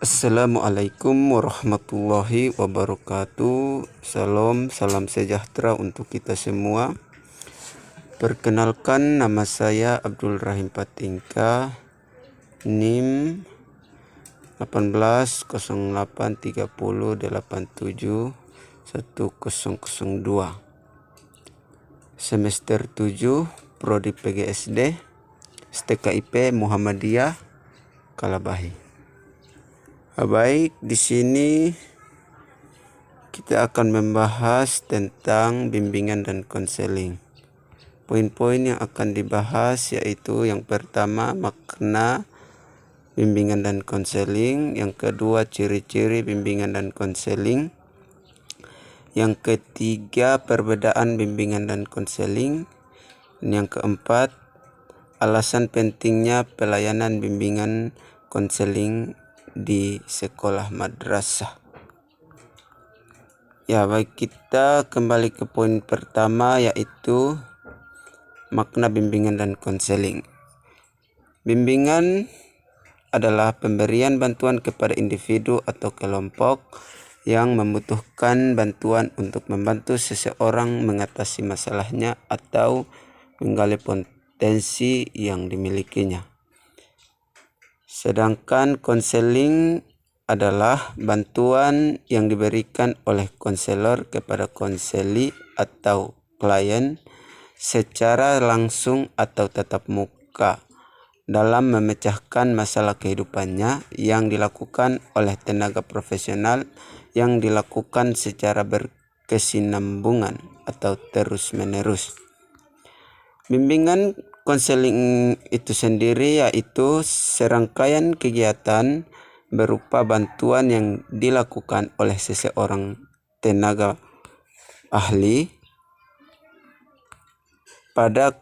Assalamualaikum warahmatullahi wabarakatuh. Salam sejahtera untuk kita semua. Perkenalkan, nama saya Abdul Rahim Patingka, NIM 180830871002, semester 7, Prodi PGSD, STKIP Muhammadiyah Kalabahi. Baik, di sini kita akan membahas tentang bimbingan dan konseling. Poin-poin yang akan dibahas yaitu yang pertama, makna bimbingan dan konseling, yang kedua, ciri-ciri bimbingan dan konseling, yang ketiga, perbedaan bimbingan dan konseling, yang keempat, alasan pentingnya pelayanan bimbingan konseling di sekolah madrasah. Ya, baik, kita kembali ke poin pertama, yaitu makna bimbingan dan konseling. Bimbingan adalah pemberian bantuan kepada individu atau kelompok yang membutuhkan bantuan untuk membantu seseorang mengatasi masalahnya atau menggali potensi yang dimilikinya. Sedangkan konseling adalah bantuan yang diberikan oleh konselor kepada konseli atau klien secara langsung atau tatap muka dalam memecahkan masalah kehidupannya yang dilakukan oleh tenaga profesional yang dilakukan secara berkesinambungan atau terus-menerus. Bimbingan konseling itu sendiri yaitu serangkaian kegiatan berupa bantuan yang dilakukan oleh seseorang tenaga ahli pada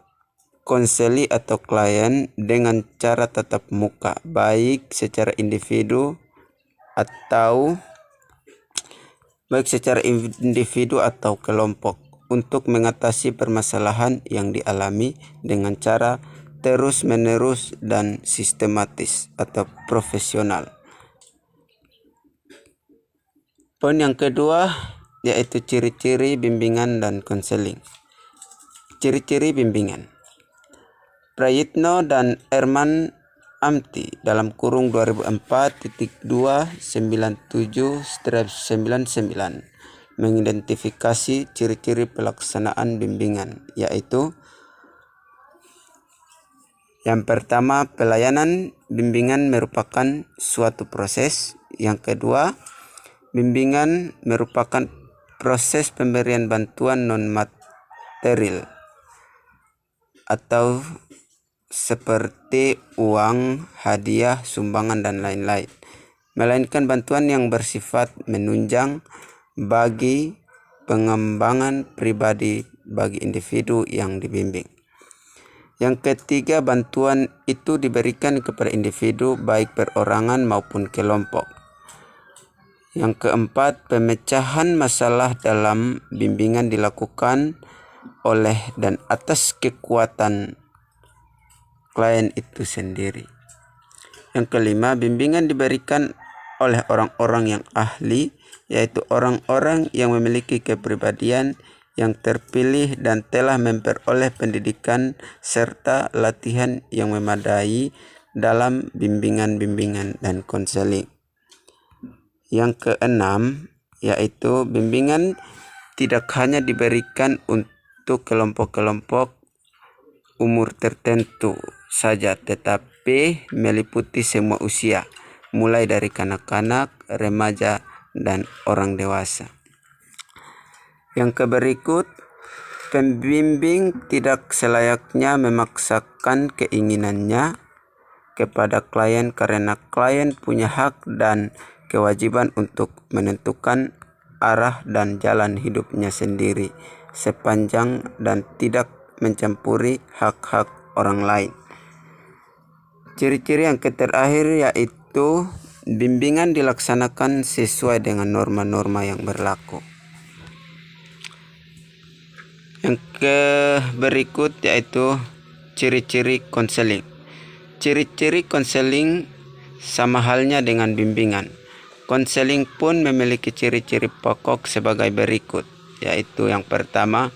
konseli atau klien dengan cara tatap muka, baik secara individu atau kelompok, untuk mengatasi permasalahan yang dialami dengan cara terus-menerus dan sistematis atau profesional. Poin yang kedua yaitu ciri-ciri bimbingan dan konseling. Ciri-ciri bimbingan. Prayitno dan Erman Amti dalam kurung 2004.297/99 mengidentifikasi ciri-ciri pelaksanaan bimbingan, yaitu yang pertama, pelayanan bimbingan merupakan suatu proses. Yang kedua, bimbingan merupakan proses pemberian bantuan non-material atau seperti uang, hadiah, sumbangan, dan lain-lain, melainkan bantuan yang bersifat menunjang bagi pengembangan pribadi bagi individu yang dibimbing. Yang ketiga, bantuan itu diberikan kepada individu baik perorangan maupun kelompok. Yang keempat, pemecahan masalah dalam bimbingan dilakukan oleh dan atas kekuatan klien itu sendiri. Yang kelima, bimbingan diberikan oleh orang-orang yang ahli, yaitu orang-orang yang memiliki kepribadian yang terpilih dan telah memperoleh pendidikan serta latihan yang memadai dalam bimbingan dan konseling. Yang keenam, yaitu bimbingan tidak hanya diberikan untuk kelompok-kelompok umur tertentu saja, tetapi meliputi semua usia, mulai dari kanak-kanak, remaja, dan orang dewasa. Yang berikut, pembimbing tidak selayaknya memaksakan keinginannya kepada klien karena klien punya hak dan kewajiban untuk menentukan arah dan jalan hidupnya sendiri sepanjang dan tidak mencampuri hak-hak orang lain. Ciri-ciri yang terakhir yaitu bimbingan dilaksanakan sesuai dengan norma-norma yang berlaku. Yang berikut yaitu ciri-ciri konseling. Ciri-ciri konseling Sama halnya dengan bimbingan, konseling pun memiliki ciri-ciri pokok sebagai berikut, yaitu yang pertama,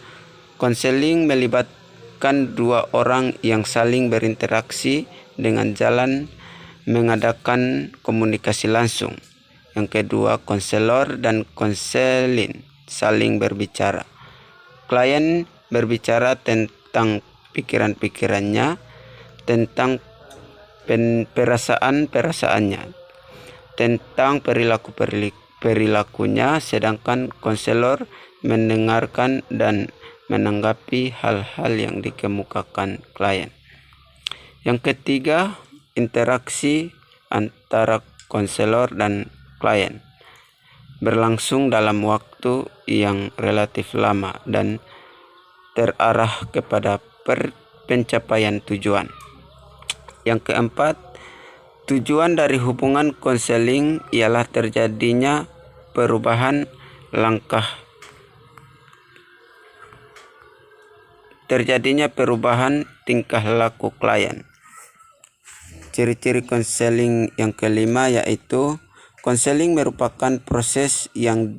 konseling melibatkan dua orang yang saling berinteraksi dengan jalan mengadakan komunikasi langsung. Yang kedua, konselor dan konselin saling berbicara. Klien berbicara tentang pikiran-pikirannya, tentang perasaan-perasaannya, tentang perilakunya, sedangkan konselor mendengarkan dan menanggapi hal-hal yang dikemukakan klien. Yang ketiga, interaksi antara konselor dan klien berlangsung dalam waktu yang relatif lama dan terarah kepada pencapaian tujuan. Yang keempat, tujuan dari hubungan konseling ialah terjadinya perubahan tingkah laku klien. Ciri-ciri konseling yang kelima yaitu konseling merupakan proses yang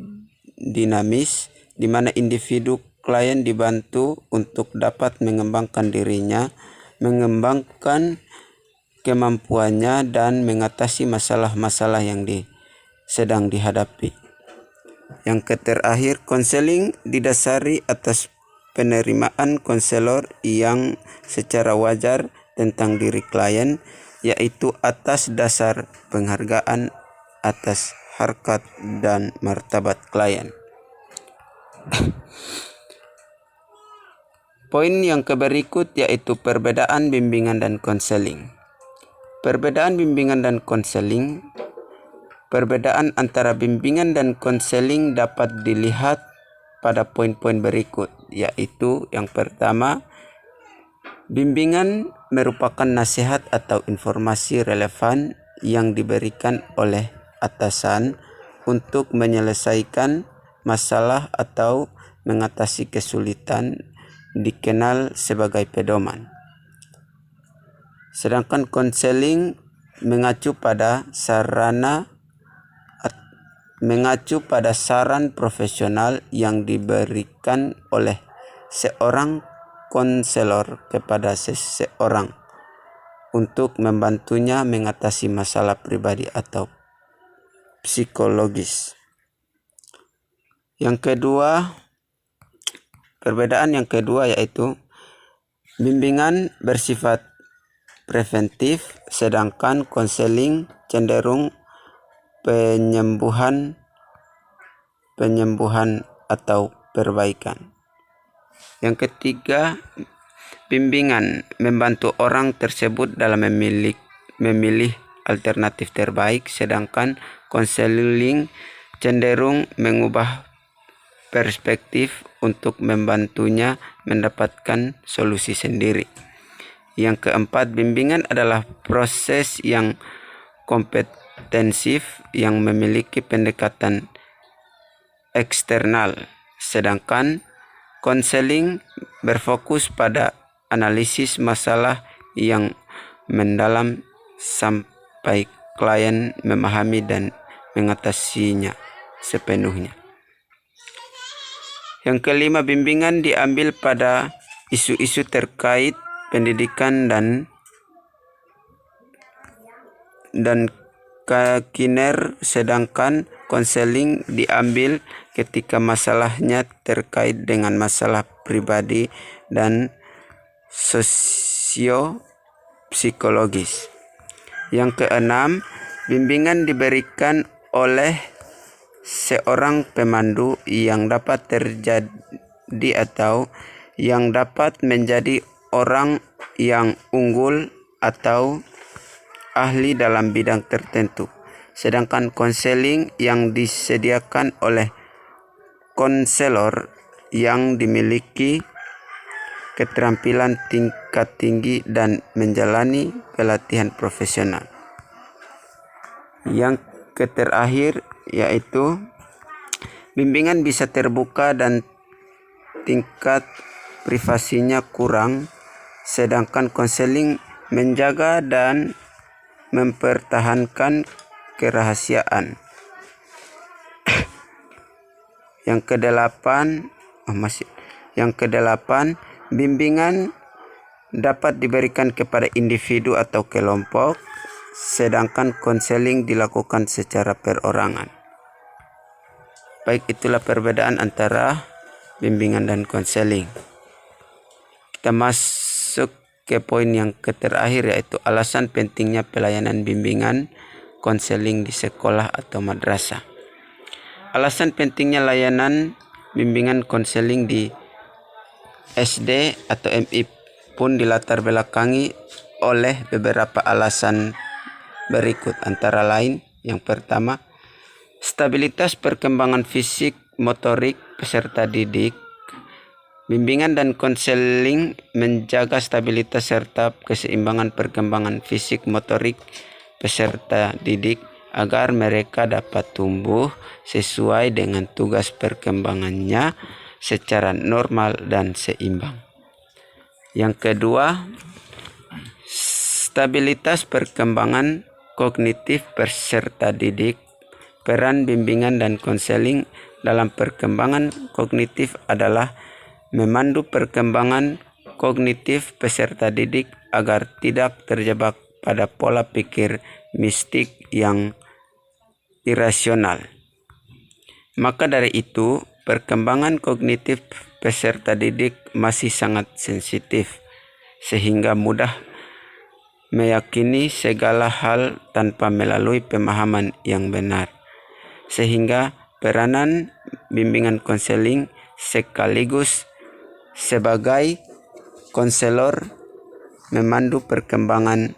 dinamis di mana individu klien dibantu untuk dapat mengembangkan dirinya, mengembangkan kemampuannya dan mengatasi masalah-masalah yang sedang dihadapi. Yang terakhir, konseling didasari atas penerimaan konselor yang secara wajar tentang diri klien, yaitu atas dasar penghargaan atas harkat dan martabat klien. Poin yang berikut yaitu perbedaan bimbingan dan konseling. Perbedaan bimbingan dan konseling. Perbedaan antara bimbingan dan konseling dapat dilihat pada poin-poin berikut, yaitu yang pertama, bimbingan merupakan nasihat atau informasi relevan yang diberikan oleh atasan untuk menyelesaikan masalah atau mengatasi kesulitan, dikenal sebagai pedoman. Sedangkan konseling mengacu pada saran profesional yang diberikan oleh seorang konselor kepada seseorang untuk membantunya mengatasi masalah pribadi atau psikologis. Perbedaan yang kedua yaitu bimbingan bersifat preventif, sedangkan konseling cenderung penyembuhan atau perbaikan. Yang ketiga, bimbingan membantu orang tersebut dalam memilih alternatif terbaik, sedangkan konseling cenderung mengubah perspektif untuk membantunya mendapatkan solusi sendiri. Yang keempat, bimbingan adalah proses yang kompetensif yang memiliki pendekatan eksternal, sedangkan konseling berfokus pada analisis masalah yang mendalam sampai klien memahami dan mengatasinya sepenuhnya. Yang kelima, bimbingan diambil pada isu-isu terkait pendidikan dan kiner, sedangkan konseling diambil ketika masalahnya terkait dengan masalah pribadi dan sosio-psikologis. Yang keenam, bimbingan diberikan oleh seorang pemandu yang dapat terjadi atau yang dapat menjadi orang yang unggul atau ahli dalam bidang tertentu. Sedangkan konseling yang disediakan oleh konselor yang dimiliki keterampilan tingkat tinggi dan menjalani pelatihan profesional. Yang terakhir yaitu bimbingan bisa terbuka dan tingkat privasinya kurang, sedangkan konseling menjaga dan mempertahankan kerahasiaan. Yang kedelapan, bimbingan dapat diberikan kepada individu atau kelompok, sedangkan konseling dilakukan secara perorangan. Baik, itulah perbedaan antara bimbingan dan konseling. Kita masuk ke poin yang terakhir, yaitu alasan pentingnya pelayanan bimbingan konseling di sekolah atau madrasah. Alasan pentingnya layanan bimbingan konseling di SD atau MI pun dilatar belakangi oleh beberapa alasan berikut, antara lain yang pertama, stabilitas perkembangan fisik motorik peserta didik. Bimbingan dan konseling menjaga stabilitas serta keseimbangan perkembangan fisik motorik peserta didik agar mereka dapat tumbuh sesuai dengan tugas perkembangannya secara normal dan seimbang. Yang kedua, stabilitas perkembangan kognitif peserta didik. Peran bimbingan dan konseling dalam perkembangan kognitif adalah memandu perkembangan kognitif peserta didik agar tidak terjebak pada pola pikir mistik yang irasional. Maka dari itu, perkembangan kognitif peserta didik masih sangat sensitif, sehingga mudah meyakini segala hal tanpa melalui pemahaman yang benar. Sehingga peranan bimbingan konseling sekaligus sebagai konselor memandu perkembangan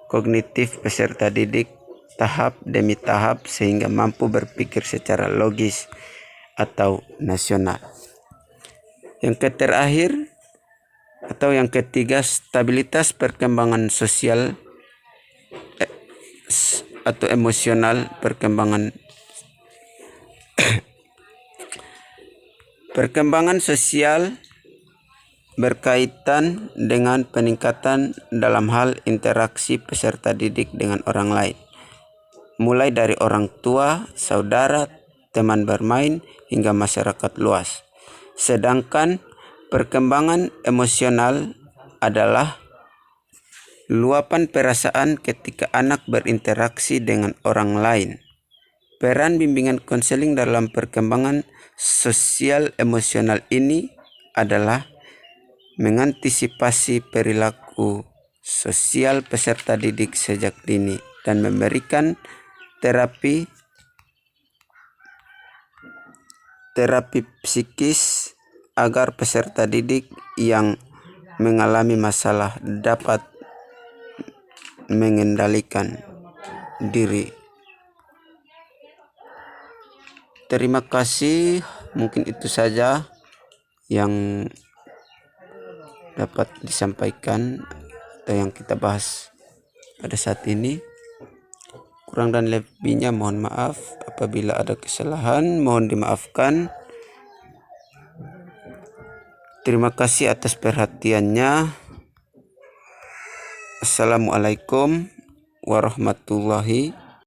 kognitif peserta didik tahap demi tahap sehingga mampu berpikir secara logis atau nasional. Yang terakhir atau yang ketiga, stabilitas perkembangan sosial atau emosional. Perkembangan sosial berkaitan dengan peningkatan dalam hal interaksi peserta didik dengan orang lain, mulai dari orang tua, saudara, teman bermain, hingga masyarakat luas. Sedangkan perkembangan emosional adalah luapan perasaan ketika anak berinteraksi dengan orang lain. Peran bimbingan konseling dalam perkembangan sosial emosional ini adalah mengantisipasi perilaku sosial peserta didik sejak dini dan memberikan terapi psikis agar peserta didik yang mengalami masalah dapat mengendalikan diri. Terima kasih, mungkin itu saja yang dapat disampaikan atau yang kita bahas pada saat ini. Kurang dan lebihnya mohon maaf. Apabila ada kesalahan mohon dimaafkan. Terima kasih atas perhatiannya. Assalamualaikum warahmatullahi